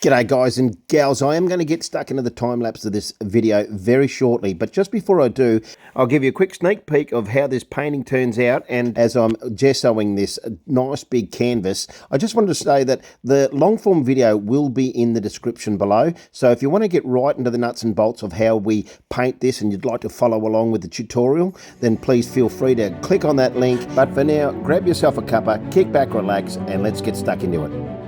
G'day guys and gals, I am going to get stuck into the time-lapse of this video very shortly, but just before I do, I'll give you a quick sneak peek of how this painting turns out. And as I'm gessoing this nice big canvas, I just wanted to say that the long-form video will be in the description below, so if you want to get right into the nuts and bolts of how we paint this and you'd like to follow along with the tutorial, then please feel free to click on that link. But for now, grab yourself a cuppa, kick back, relax, and let's get stuck into it.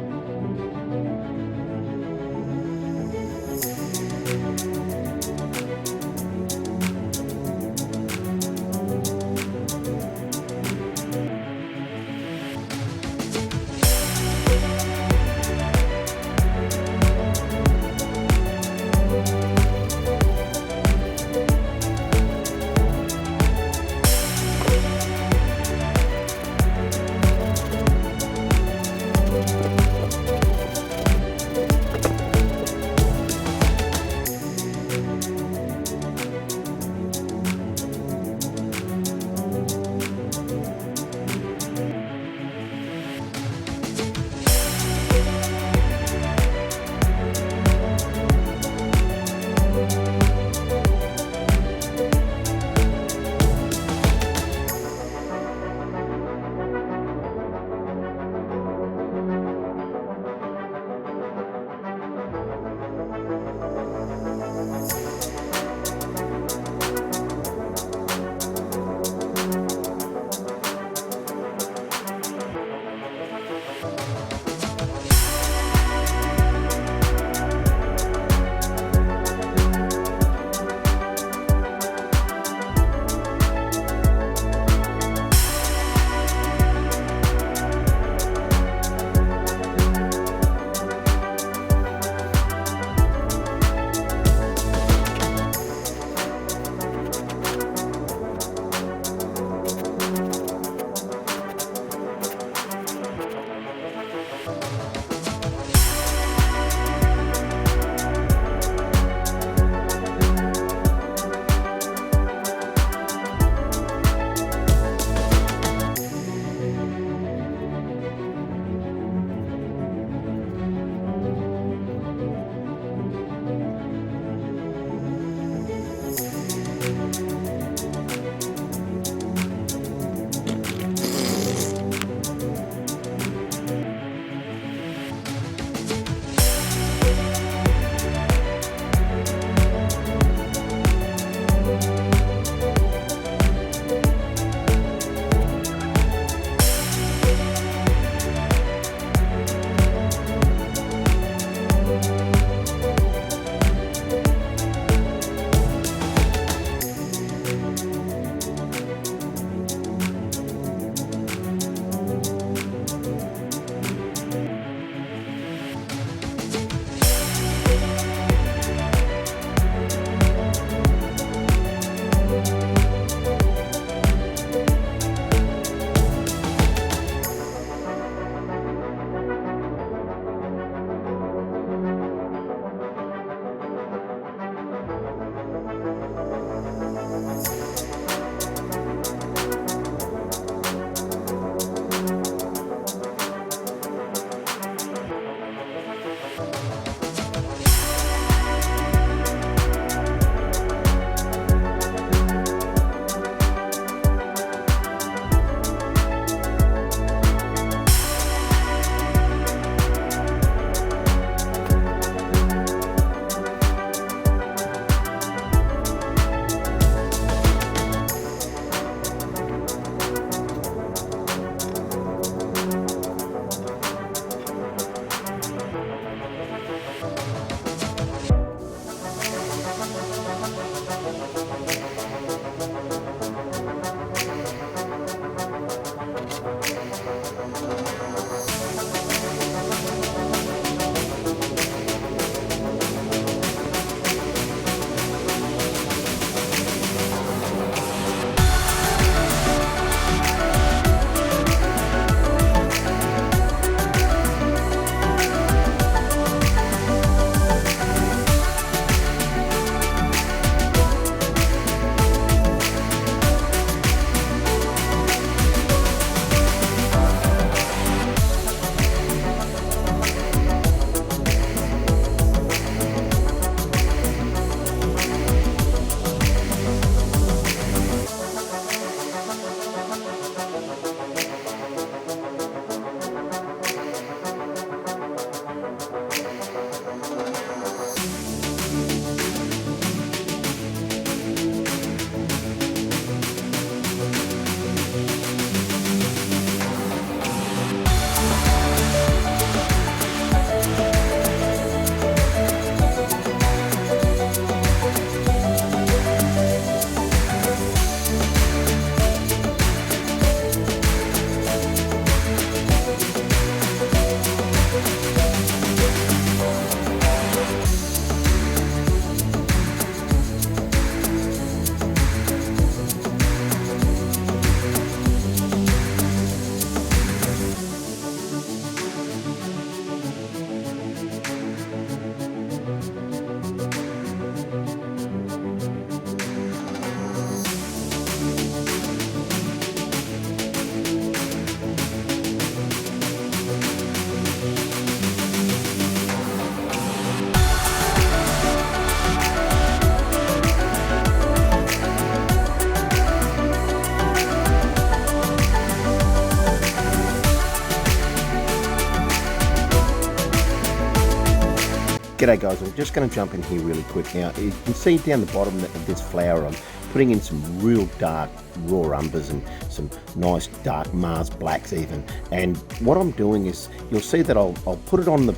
G'day guys, I'm just going to jump in here really quick now. You can see down the bottom of this flower I'm putting in some real dark raw umbers and some nice dark Mars blacks even. And what I'm doing is, you'll see that I'll put it onto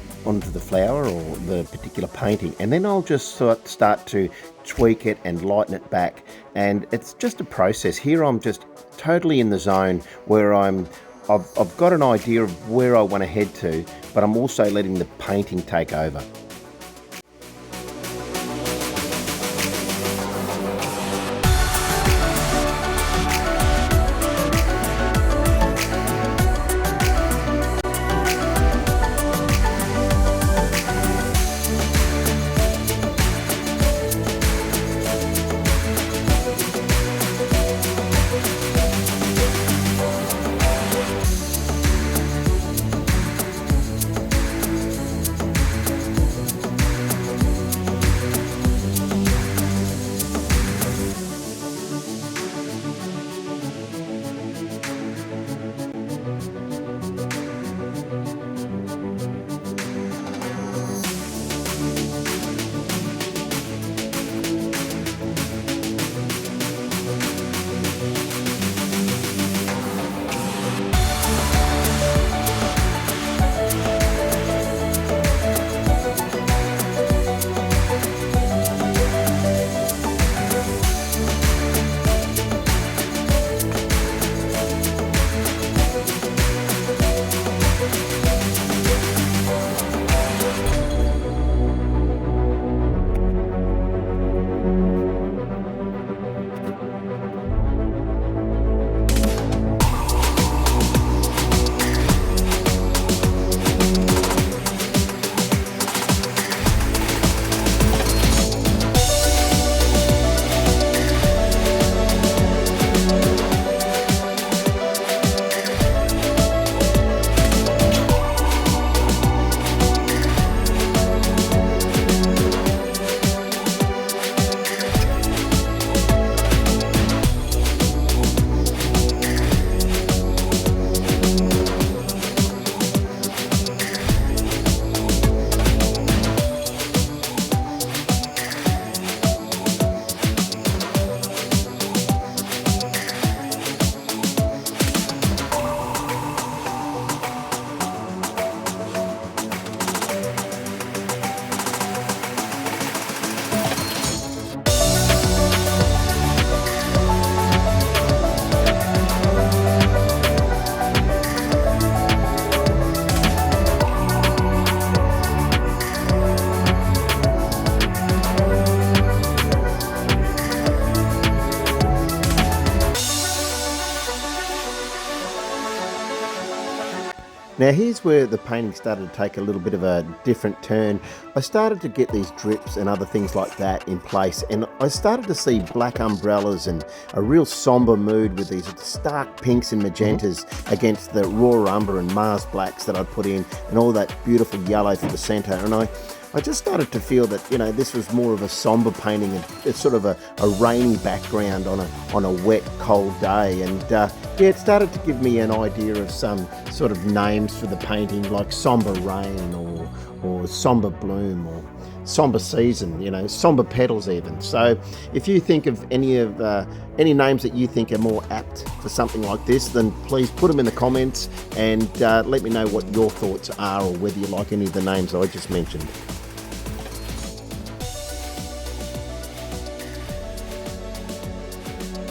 the flower or the particular painting, and then I'll just start to tweak it and lighten it back. And it's just a process. Here I'm just totally in the zone where I've got an idea of where I want to head to, but I'm also letting the painting take over. Now here's where the painting started to take a little bit of a different turn. I started to get these drips and other things like that in place, and I started to see black umbrellas and a real somber mood with these stark pinks and magentas against the raw umber and Mars blacks that I put in, and all that beautiful yellow for the centre. And I just started to feel that, you know, this was more of a somber painting, and it's sort of a rainy background on a wet, cold day. And yeah, it started to give me an idea of some sort of names for the painting, like Somber Rain or Somber Bloom or Somber Season, you know, Somber Petals even. So if you think of any names that you think are more apt for something like this, then please put them in the comments and let me know what your thoughts are, or whether you like any of the names I just mentioned.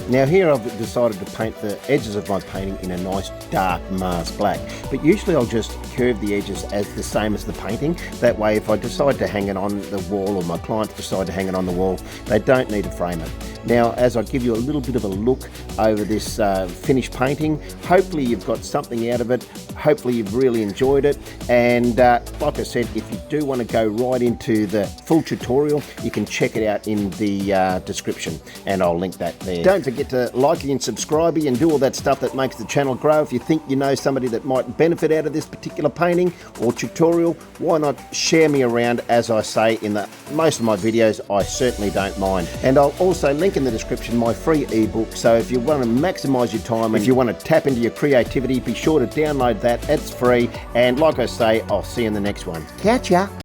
Now here I've decided to paint the edges of my painting in a nice dark Mars black, but usually I'll just curve the edges as the same as the painting. That way if I decide to hang it on the wall, or my clients decide to hang it on the wall, they don't need to frame it. Now as I give you a little bit of a look over this finished painting, hopefully you've got something out of it, hopefully you've really enjoyed it, and like I said, if you do want to go right into the full tutorial, you can check it out in the description, and I'll link that there. Don't forget to like and subscribe and do all that stuff that makes the channel grow. If you think you know somebody that might benefit out of this particular painting or tutorial, why not share me around? As I say in most of my videos, I certainly don't mind. And I'll also link in the description my free ebook, so if you want to maximize your time and if you want to tap into your creativity, be sure to download that. It's free, and like I say, I'll see you in the next one. Catch ya!